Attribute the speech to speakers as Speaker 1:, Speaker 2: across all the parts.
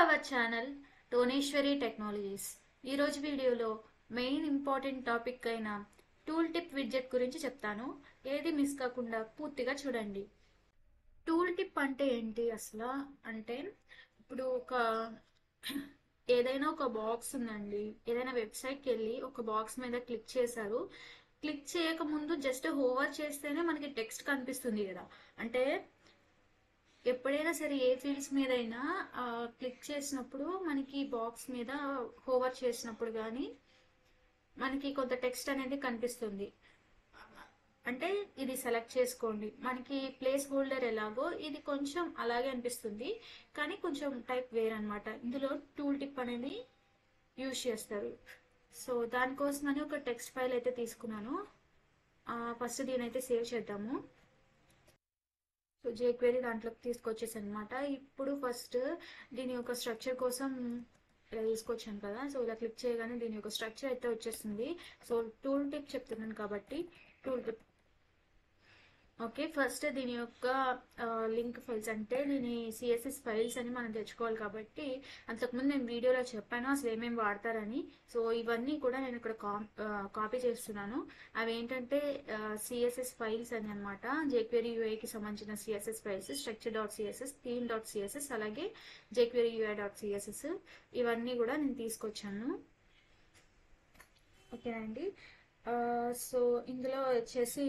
Speaker 1: Our channel టోనేశ్వరి technologies. ఈరోజు వీడియోలో main important topic అయిన టూల్ టిప్ విడ్జెట్ గురించి చెప్తాను. ఏది మిస్ కాకుండా పూర్తిగా చూడండి. టూల్ టిప్ అంటే ఏంటి అసలు అంటే, ఇప్పుడు ఏదైనా ఒక బాక్స్ ఉందండి. ఏదైనా వెబ్సైట్కి వెళ్ళి ఒక బాక్స్ మీద క్లిక్ చేశారు. క్లిక్ చేయక ముందు జస్ట్ హోవర్ చేస్తేనే మనకి టెక్స్ట్ కనిపిస్తుంది కదా. అంటే ఎప్పుడైనా సరే ఏ ఫీల్డ్స్ మీద అయినా క్లిక్ చేసినప్పుడు మనకి బాక్స్ మీద హోవర్ చేసినప్పుడు కానీ మనకి కొంత టెక్స్ట్ అనేది కనిపిస్తుంది. అంటే ఇది సెలెక్ట్ చేసుకోండి. మనకి ప్లేస్ హోల్డర్ ఎలాగో ఇది కొంచెం అలాగే అనిపిస్తుంది, కానీ కొంచెం టైప్ వేరనమాట. ఇందులో టూల్ టిప్ అనేది యూజ్ చేస్తారు. సో దానికోసమని ఒక టెక్స్ట్ ఫైల్ అయితే తీసుకున్నాను. ఫస్ట్ దీని అయితే సేవ్ చేద్దాము. సో జేక్వెరీ దాంట్లోకి తీసుకొచ్చేసాను అనమాట. ఇప్పుడు ఫస్ట్ దీని యొక్క స్ట్రక్చర్ కోసం ఇలా తీసుకొచ్చాను కదా. సో ఇలా క్లిక్ చేయగానే దీని యొక్క స్ట్రక్చర్ అయితే వచ్చేస్తుంది. సో టూల్ టిప్ చెప్తున్నాను కాబట్టి టూల్ టిప్ ఓకే. ఫస్ట్ దీని యొక్క లింక్ ఫైల్స్, అంటే దీని సిఎస్ఎస్ ఫైల్స్ అని మనం తెచ్చుకోవాలి. కాబట్టి అంతకుముందు నేను వీడియోలో చెప్పాను అసలు ఏమేమి వాడతారని. సో ఇవన్నీ కూడా నేను ఇక్కడ కాపీ చేస్తున్నాను. అవి ఏంటంటే సిఎస్ఎస్ ఫైల్స్ అని అనమాట. జేక్వెరీ యూఐకి సంబంధించిన CSS files, structure dot CSS, theme dot CSS, అలాగే జేక్వెరీ యూఐ డాట్ సిఎస్ఎస్, ఇవన్నీ కూడా నేను తీసుకొచ్చాను. ఓకేనండి. సో ఇందులో వచ్చేసి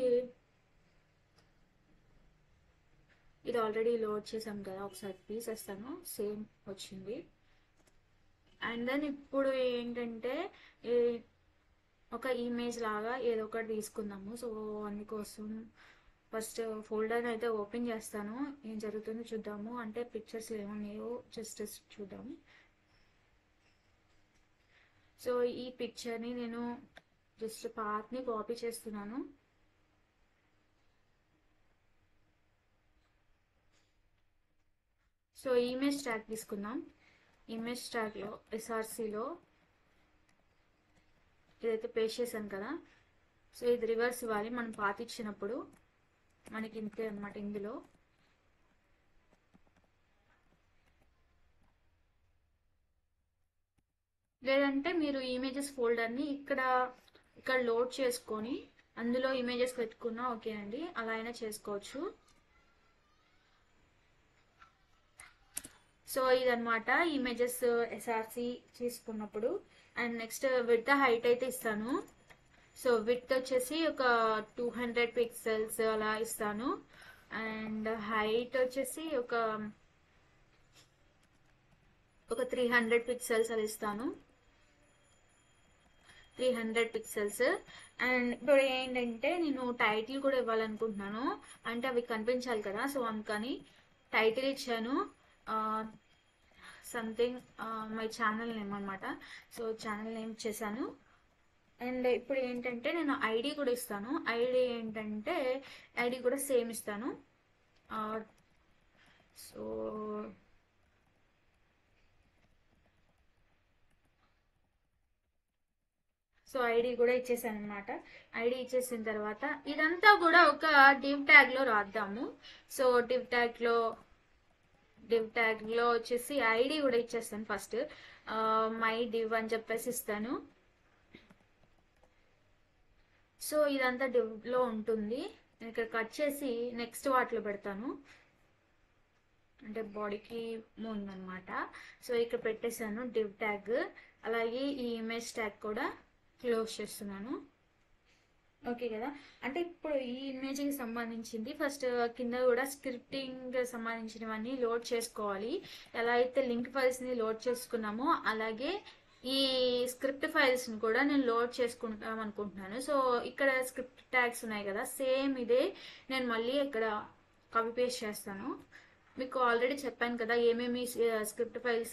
Speaker 1: ఇది ఆల్రెడీ లోడ్ చేసాం కదా, ఒకసారి తీసేస్తాను. సేమ్ వచ్చింది. అండ్ దెన్ ఇప్పుడు ఏంటంటే ఒక ఇమేజ్ లాగా ఏదో ఒకటి తీసుకుందాము. సో అందుకోసం ఫస్ట్ ఫోల్డర్ అయితే ఓపెన్ చేస్తాను. ఏం జరుగుతుందో చూద్దాము. అంటే పిక్చర్స్ ఏమున్నాయో జస్ట్ చూద్దాము. సో ఈ పిక్చర్ని నేను జస్ట్ పార్ట్ని కాపీ చేస్తున్నాను. సో ఇమేజ్ ట్యాగ్ తీసుకుందాం. ఇమేజ్ ట్యాగ్లో ఎస్ఆర్సీలో ఇదైతే పేస్ట్ చేశాను కదా. సో ఇది రివర్స్ ఇవ్వాలి. మనం పాత ఇచ్చినప్పుడు మనకి ఇంతే అనమాట. ఇందులో లేదంటే మీరు ఇమేజెస్ ఫోల్డర్ని ఇక్కడ లోడ్ చేసుకొని అందులో ఇమేజెస్ పెట్టుకున్నా ఓకే అండి, అలా అయినా చేసుకోవచ్చు. సో ఇదనమాట ఇమేజెస్ ఎస్ఆర్సి చేసుకున్నప్పుడు. అండ్ నెక్స్ట్ విత్ హైట్ అయితే ఇస్తాను. సో విత్ వచ్చేసి ఒక 200 పిక్సెల్స్ అలా ఇస్తాను. అండ్ హైట్ వచ్చేసి ఒక 300 పిక్సెల్స్ అలా ఇస్తాను. 300 పిక్సెల్స్. అండ్ ఇప్పుడు ఏంటంటే నేను టైటిల్ కూడా ఇవ్వాలనుకుంటున్నాను. అంటే అవి కనిపించాలి కదా. సో అందుకని టైటిల్ ఇచ్చాను, సంథింగ్ మై ఛానల్ నేమ్ అనమాట. సో ఛానల్ నేమ్ ఇచ్చేసాను. అండ్ ఇప్పుడు ఏంటంటే నేను ఐడి కూడా ఇస్తాను. ఐడి కూడా సేమ్ ఇస్తాను. సో ఐడి కూడా ఇచ్చేసాను అనమాట. ఐడి ఇచ్చేసిన తర్వాత ఇదంతా కూడా ఒక డివ్ ట్యాగ్ లో రాద్దాము. సో డివ్ ట్యాగ్ లో వచ్చేసి ఐడి కూడా ఇచ్చేస్తాను. ఫస్ట్ మై డివ్ అని చెప్పేసి ఇస్తాను. సో ఇదంతా డివ్ లో ఉంటుంది. నేను ఇక్కడ కట్ చేసి నెక్స్ట్ వాటిలో పెడతాను, అంటే బాడీకి ముందు అనమాట. సో ఇక్కడ పెట్టేశాను డివ్ ట్యాగ్. అలాగే ఈ ఇమేజ్ ట్యాగ్ కూడా క్లోజ్ చేస్తున్నాను. ఓకే కదా. అంటే ఇప్పుడు ఈ ఇమేజ్కి సంబంధించింది ఫస్ట్ కింద కూడా స్క్రిప్టింగ్ సంబంధించినవన్నీ లోడ్ చేసుకోవాలి. ఎలా అయితే లింక్ ఫైల్స్ని లోడ్ చేసుకున్నామో అలాగే ఈ స్క్రిప్ట్ ఫైల్స్ని కూడా నేను లోడ్ చేసుకుంటాం అనుకుంటున్నాను. సో ఇక్కడ స్క్రిప్ట్ ట్యాగ్స్ ఉన్నాయి కదా, సేమ్ ఇదే నేను మళ్ళీ ఇక్కడ కాపీ పేస్ట్ చేస్తాను. మీకు ఆల్రెడీ చెప్పాను కదా ఏమేమి స్క్రిప్ట్ ఫైల్స్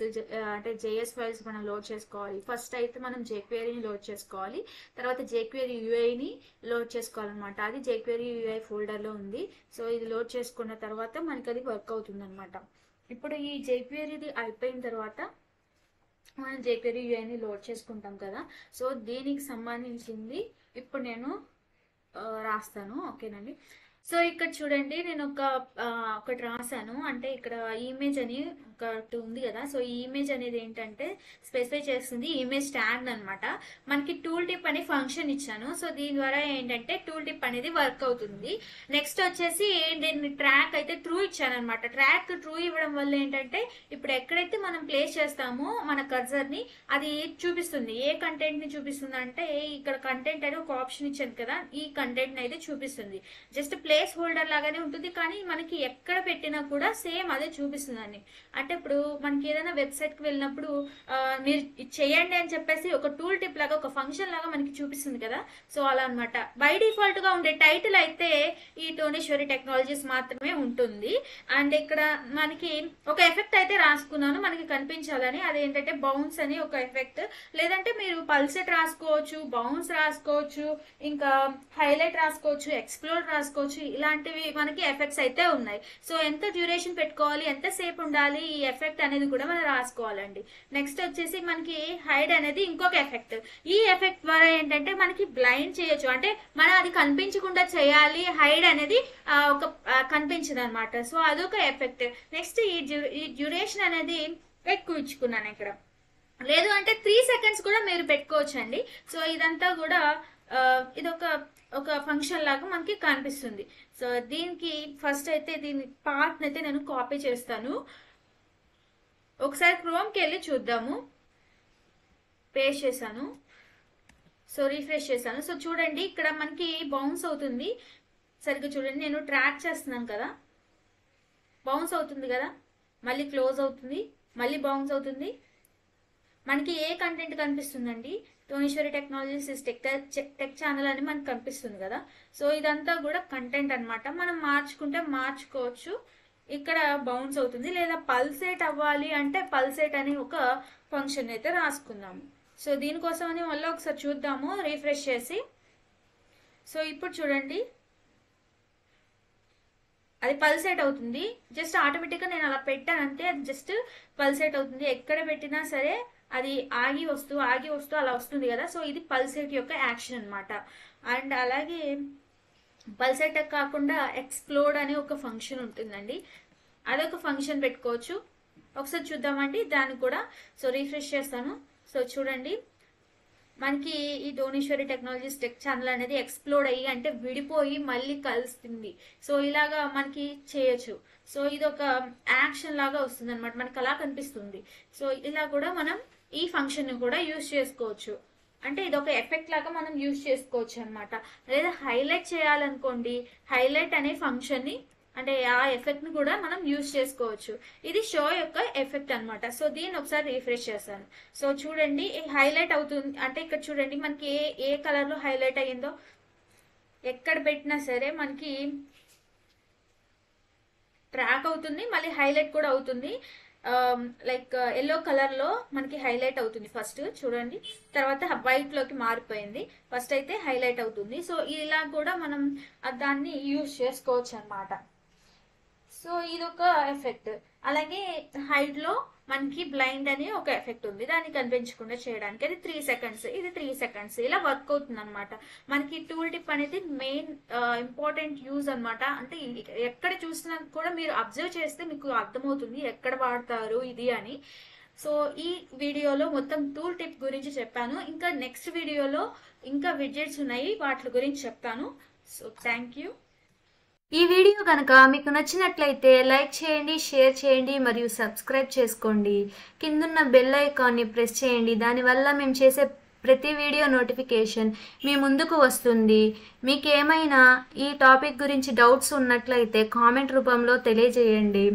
Speaker 1: అంటే జేఎస్ ఫైల్స్ మనం లోడ్ చేసుకోవాలి. ఫస్ట్ అయితే మనం జేక్వెరీని లోడ్ చేసుకోవాలి, తర్వాత జేక్వెరీ యూఐని లోడ్ చేసుకోవాలన్నమాట. అది జేక్వెరీ యూఐ ఫోల్డర్లో ఉంది. సో ఇది లోడ్ చేసుకున్న తర్వాత మనకి అది వర్క్ అవుతుంది అనమాట. ఇప్పుడు ఈ జేక్వెరీది అయిపోయిన తర్వాత మనం జేక్వెరీ యూఐని లోడ్ చేసుకుంటాం కదా. సో దీనికి సంబంధించింది ఇప్పుడు నేను రాస్తాను. ఓకేనండి. సో ఇక్కడ చూడండి నేను ఒకటి రాశాను. అంటే ఇక్కడ ఇమేజ్ అని ఒకటి ఉంది కదా. సో ఈ ఇమేజ్ అనేది ఏంటంటే స్పెసిఫై చేస్తుంది ఇమేజ్ ట్యాగ్ అనమాట. మనకి టూల్ టిప్ అనే ఫంక్షన్ ఇచ్చాను. సో దీని ద్వారా ఏంటంటే టూల్ టిప్ అనేది వర్క్ అవుతుంది. నెక్స్ట్ వచ్చేసి దీన్ని ట్రాక్ అయితే ట్రూ ఇచ్చాను అనమాట. ట్రాక్ ట్రూ ఇవ్వడం వల్ల ఏంటంటే ఇప్పుడు ఎక్కడైతే మనం ప్లేస్ చేస్తామో మన కర్సర్ ని అది చూపిస్తుంది. ఏ కంటెంట్ ని చూపిస్తుంది అంటే ఇక్కడ కంటెంట్ అని ఒక ఆప్షన్ ఇచ్చాను కదా, ఈ కంటెంట్ ని అయితే చూపిస్తుంది. జస్ట్ ప్లేస్ హోల్డర్ లాగానే ఉంటుంది, కానీ మనకి ఎక్కడ పెట్టినా కూడా సేమ్ అదే చూపిస్తుందండి. అంటే ఇప్పుడు మనకి ఏదైనా వెబ్సైట్ కి వెళ్ళినప్పుడు మీరు చేయండి అని చెప్పేసి ఒక టూల్ టిప్ లాగా ఒక ఫంక్షన్ లాగా మనకి చూపిస్తుంది కదా. సో అలా అనమాట. బై డిఫాల్ట్ గా ఉండే టైటిల్ అయితే ఈ టోనేశ్వరి టెక్నాలజీస్ మాత్రమే ఉంటుంది. అండ్ ఇక్కడ మనకి ఒక ఎఫెక్ట్ అయితే రాసుకున్నాను మనకి కనిపించాలని. అదేంటంటే బౌన్స్ అని ఒక ఎఫెక్ట్, లేదంటే మీరు పల్సెట్ రాసుకోవచ్చు, బౌన్స్ రాసుకోవచ్చు, ఇంకా హైలైట్ రాసుకోవచ్చు, ఎక్స్ప్లోర్ రాసుకోవచ్చు. ఇలాంటివి మనకి ఎఫెక్ట్స్ అయితే ఉన్నాయి. సో ఎంత డ్యూరేషన్ పెట్టుకోవాలి, ఎంత సేపు ఉండాలి ఈ ఎఫెక్ట్ అనేది కూడా మనం రాసుకోవాలండి. నెక్స్ట్ వచ్చేసి మనకి హైడ్ అనేది ఇంకొక ఎఫెక్ట్. ఈ ఎఫెక్ట్ ద్వారా ఏంటంటే మనకి బ్లైండ్ చేయొచ్చు, అంటే మనం అది కనిపించకుండా చేయాలి. హైడ్ అనేది ఒక కనిపించదు అనమాట. సో అదొక ఎఫెక్ట్. నెక్స్ట్ ఈ డ్యూరేషన్ అనేది ఎక్కువ ఇచ్చుకున్నాను ఇక్కడ. లేదు అంటే 3 seconds కూడా మీరు పెట్టుకోవచ్చు అండి. సో ఇదంతా కూడా ఒక ఫంక్షన్ లాగా మనకి కనిపిస్తుంది. సో దీనికి ఫస్ట్ అయితే దీని పార్ట్ అయితే నేను కాపీ చేస్తాను. ఒకసారి క్రోమ్కి వెళ్ళి చూద్దాము. పేస్ట్ చేశాను. సో రీఫ్రెష్ చేశాను. సో చూడండి ఇక్కడ మనకి బౌన్స్ అవుతుంది. సరిగ్గా చూడండి, నేను ట్రాక్ చేస్తున్నాను కదా, బౌన్స్ అవుతుంది కదా, మళ్ళీ క్లోజ్ అవుతుంది, మళ్ళీ బౌన్స్ అవుతుంది. మనకి ఏ కంటెంట్ కనిపిస్తుందండి, టోనేశ్వరి టెక్నాలజీస్ టెక్ ఛానల్ అని మనకు కనిపిస్తుంది కదా. సో ఇదంతా కూడా కంటెంట్ అనమాట. మనం మార్చుకుంటే మార్చుకోవచ్చు. ఇక్కడ బౌన్స్ అవుతుంది, లేదా పల్సేట్ అవ్వాలి అంటే పల్సేట్ అని ఒక ఫంక్షన్ అయితే రాసుకుందాము. సో దీనికోసం అని మళ్ళీ ఒకసారి చూద్దాము రీఫ్రెష్ చేసి. సో ఇప్పుడు చూడండి అది పల్సేట్ అవుతుంది. జస్ట్ ఆటోమేటిక్గా నేను అలా పెట్టాను అంతే, అది జస్ట్ పల్సేట్ అవుతుంది. ఎక్కడ పెట్టినా సరే అది ఆగి వస్తూ అలా వస్తుంది కదా. సో ఇది పల్సేట్ యొక్క యాక్షన్ అనమాట. అండ్ అలాగే పల్సేట్ కాకుండా ఎక్స్ప్లోడ్ అనే ఒక ఫంక్షన్ ఉంటుందండి, అదొక ఫంక్షన్ పెట్టుకోవచ్చు. ఒకసారి చూద్దామండి దాన్ని కూడా. సో రీఫ్రెష్ చేస్తాను. సో చూడండి మనకి ఈ టోనేశ్వరి టెక్నాలజీస్ టెక్ ఛానల్ అనేది ఎక్స్ప్లోడ్ అయ్యి అంటే విడిపోయి మళ్ళీ కలుస్తుంది. సో ఇలాగా మనకి చేయొచ్చు. సో ఇది ఒక యాక్షన్ లాగా వస్తుంది అనమాట, మనకి అలా కనిపిస్తుంది. సో ఇలా కూడా మనం ఈ ఫంక్షన్ ని కూడా యూజ్ చేసుకోవచ్చు. అంటే ఇది ఒక ఎఫెక్ట్ లాగా మనం యూజ్ చేసుకోవచ్చు అనమాట. లేదా హైలైట్ చేయాలనుకోండి, హైలైట్ అనే ఫంక్షన్ ని అంటే ఆ ఎఫెక్ట్ ని కూడా మనం యూజ్ చేసుకోవచ్చు. ఇది షో యొక్క ఎఫెక్ట్ అనమాట. సో దీన్ని ఒకసారి రీఫ్రెష్ చేస్తాను. సో చూడండి హైలైట్ అవుతుంది. అంటే ఇక్కడ చూడండి మనకి ఏ కలర్ లో హైలైట్ అయ్యిందో, ఎక్కడ పెట్టినా సరే మనకి ట్రాక్ అవుతుంది, మళ్ళీ హైలైట్ కూడా అవుతుంది. లైక్ ఎల్లో కలర్ లో మనకి హైలైట్ అవుతుంది ఫస్ట్ చూడండి, తర్వాత వైట్ లోకి మారిపోయింది. ఫస్ట్ అయితే హైలైట్ అవుతుంది. సో ఇలా కూడా మనం దాన్ని యూజ్ చేసుకోవచ్చు అనమాట. సో ఇది ఒక ఎఫెక్ట్. అలాగే హైడ్ లో మనకి బ్లైండ్ అని ఒక ఎఫెక్ట్ ఉంది, దాన్ని కనిపించకుండా చేయడానికి. అది 3 seconds, ఇది 3 seconds. ఇలా వర్క్ అవుతుంది అనమాట. మనకి టూల్ టిప్ అనేది మెయిన్ ఇంపార్టెంట్ యూజ్ అనమాట. అంటే ఎక్కడ చూసినా కూడా మీరు అబ్జర్వ్ చేస్తే మీకు అర్థమవుతుంది ఎక్కడ వాడతారు ఇది అని. సో ఈ వీడియోలో మొత్తం టూల్ టిప్ గురించి చెప్పాను. ఇంకా నెక్స్ట్ వీడియోలో ఇంకా విడ్జెట్స్ ఉన్నాయి, వాటి గురించి చెప్తాను. So thank you. ఈ వీడియో కనుక మీకు నచ్చినట్లయితే లైక్ చేయండి, షేర్ చేయండి మరియు సబ్స్క్రైబ్ చేసుకోండి. కిందున్న బెల్ ఐకాన్ని ప్రెస్ చేయండి. దానివల్ల మేము చేసే ప్రతి వీడియో నోటిఫికేషన్ మీ ముందుకు వస్తుంది. మీకు ఏమైనా ఈ టాపిక్ గురించి డౌట్స్ ఉన్నట్లయితే కామెంట్ రూపంలో తెలియజేయండి.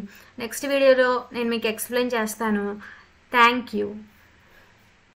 Speaker 1: నెక్స్ట్ వీడియోలో నేను మీకు ఎక్స్ప్లెయిన్ చేస్తాను. Thank you.